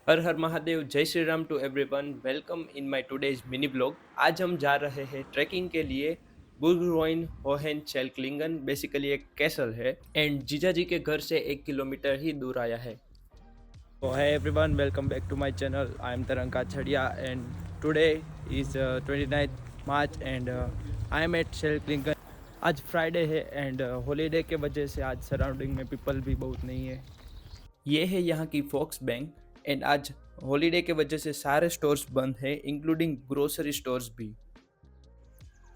हर हर महादेव, जय Shri Ram to everyone. Welcome in my today's mini blog. आज हम जा रहे हैं ट्रैकिंग के लिए बुर्गरोइन होहेन चेल्कलिंगन। बेसिकली एक कैसल है एंड जीजा जी के घर से 1 किलोमीटर ही दूर आया है। So hey everyone, welcome back to my channel. I am Tarang Kacharia and today is 29th March and I am at Chelklingen. आज फ्राइडे है एंड हॉलीडे के वजह से आज सराउंडिंग में पीपल भी बहुत नहीं है। ये है यहाँ की फॉक्स बैंक एंड आज हॉलीडे के वजह से सारे स्टोर्स बंद है इंक्लूडिंग ग्रोसरी स्टोर्स भी।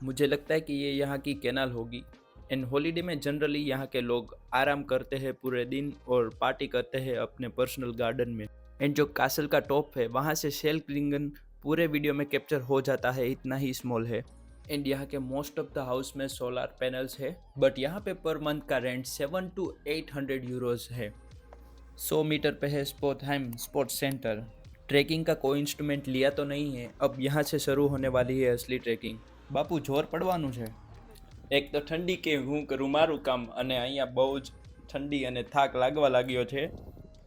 मुझे लगता है कि ये यहाँ की कैनाल होगी एंड हॉलीडे में जनरली यहाँ के लोग आराम करते हैं पूरे दिन और पार्टी करते हैं अपने पर्सनल गार्डन में। एंड जो कासल का टॉप है वहाँ से शेल्कलिंगन पूरे वीडियो में कैप्चर हो जाता है, इतना ही स्मॉल है। एंड यहाँ के मोस्ट ऑफ द हाउस में सोलर पैनल्स है बट यहाँ पे पर मंथ का रेंट 700 to 800 यूरोज है। 100 मीटर पे है स्पोर्टहाइम स्पोर्ट्स सेंटर। ट्रैकिंग का कोई इंस्ट्रूमेंट लिया तो नहीं है, अब यहाँ से शुरू होने वाली है असली ट्रेकिंग। બાપુ જોર પડવાનું છે। એક તો ઠંડી કે હું કરું મારું કામ અને અહીંયા બહુ જ ઠંડી અને થાક लागवा लाग्यो છે।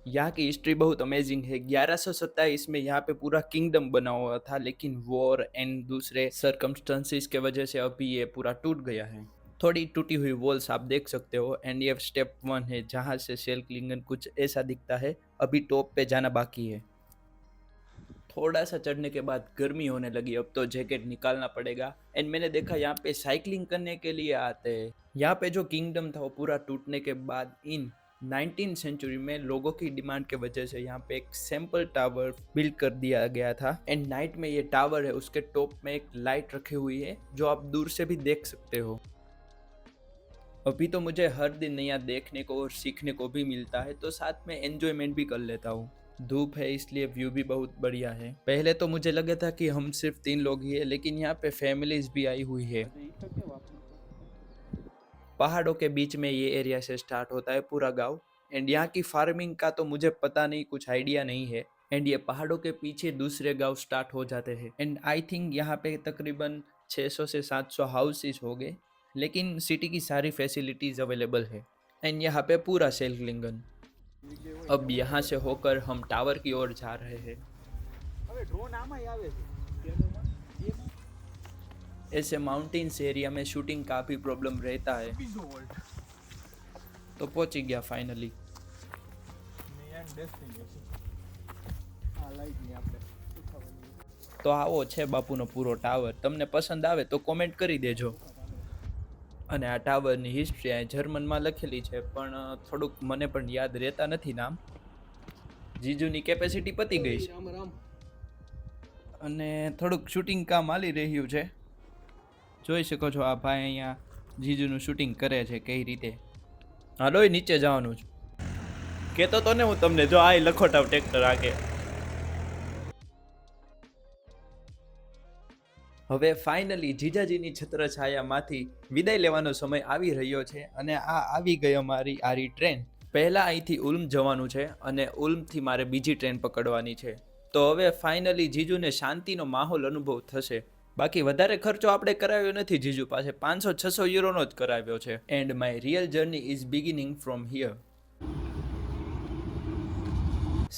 यहाँ की हिस्ट्री बहुत अमेजिंग है। 1127 में यहाँ पे पूरा किंगडम बना हुआ था लेकिन वॉर एंड दूसरे सरकमस्टेंसेस के वजह से अभी ये पूरा टूट गया है। थोड़ी टूटी हुई वॉल्स आप देख सकते हो एंड ये स्टेप 1 है जहाँ से शेल्कलिंगन कुछ ऐसा दिखता है। अभी टॉप पे जाना बाकी है। थोड़ा सा चढ़ने के बाद गर्मी होने लगी, अब तो जैकेट निकालना पड़ेगा। एंड मैंने देखा यहाँ पे साइकिलिंग करने के लिए आते हैं। यहाँ पे जो किंगडम था वो पूरा टूटने के बाद इन 19th सेंचुरी में लोगों की डिमांड के वजह से यहाँ पे एक सैंपल टावर बिल्ड कर दिया गया था। एंड नाइट में ये टावर है, उसके टॉप में एक लाइट रखी हुई है जो आप दूर से भी देख सकते हो। अभी तो मुझे हर दिन नया देखने को और सीखने को भी मिलता है तो साथ में एंजॉयमेंट भी कर लेता हूँ। धूप है इसलिए व्यू भी बहुत बढ़िया है। पहले तो मुझे लगा था कि हम सिर्फ 3 लोग ही है लेकिन यहाँ पे फैमिलीज भी आई हुई है। पहाड़ों के बीच में ये एरिया से स्टार्ट होता है पूरा गांव एंड यहाँ की फार्मिंग का तो मुझे पता नहीं, कुछ आइडिया नहीं है। एंड ये पहाड़ों के पीछे दूसरे गांव स्टार्ट हो जाते हैं एंड आई थिंक यहाँ पे तकरीबन 600 से 700 हाउसेस हो गए लेकिन सिटी की सारी फैसिलिटीज अवेलेबल है। एंड यहाँ पे पूरा शेल्कलिंगन। अब यहाँ से होकर हम टावर की ओर जा रहे हैं। ऐसे माउंटेन्स एरिया में शूटिंग का भी प्रॉब्लम रहता है। तो पहुंच गया फाइनली। તો આવો છે બાપુનો પૂરો ટાવર। તમને પસંદ આવે તો કોમેન્ટ કરી દેજો। અને આ ટાવરની હિસ્ટ્રી આ જર્મનમાં લખેલી છે પણ થોડુંક મને પણ યાદ રહેતા નથી નામ। જીજુની કેપેસિટી પતી ગઈ છે અને થોડુંક શૂટિંગ કામ હાલી રહ્યું છે। જોઈ શકો છો આ ભાઈ અહીંયા જીજુનું શૂટિંગ કરે છે કઈ રીતે। હાલો એ નીચે જવાનું છે કહેતો તો ને હું તમને, જો આ લખોટાવ ટ્રેક્ટર આગે। હવે ફાઇનલી જીજાજીની છત્રછાયામાંથી વિદાય લેવાનો સમય આવી રહ્યો છે અને આ આવી ગઈ અમારી આરી ટ્રેન। પહેલાં અહીંથી ઉલ્મ જવાનું છે અને ઉલ્મથી મારે બીજી ટ્રેન પકડવાની છે। તો હવે ફાઇનલી જીજુને શાંતિનો માહોલ અનુભવ થશે। બાકી વધારે ખર્ચો આપણે કરાવ્યો નથી, જીજુ પાસે 500-600 યુરોનો જ કરાવ્યો છે। And my real journey is beginning from here.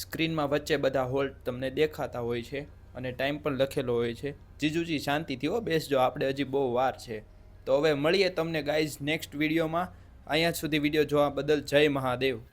સ્ક્રીનમાં વચ્ચે બધા હોલ્ટ તમને દેખાતા હોય છે અને ટાઈમ પણ લખેલો હોય છે। જીજુજી શાંતિથી હો બેસજો, આપણે હજી બહુ વાર છે। તો હવે મળીએ તમને ગાઈઝ નેક્સ્ટ વિડીયોમાં। અહીંયા સુધી વિડીયો જોવા બદલ જય મહાદેવ।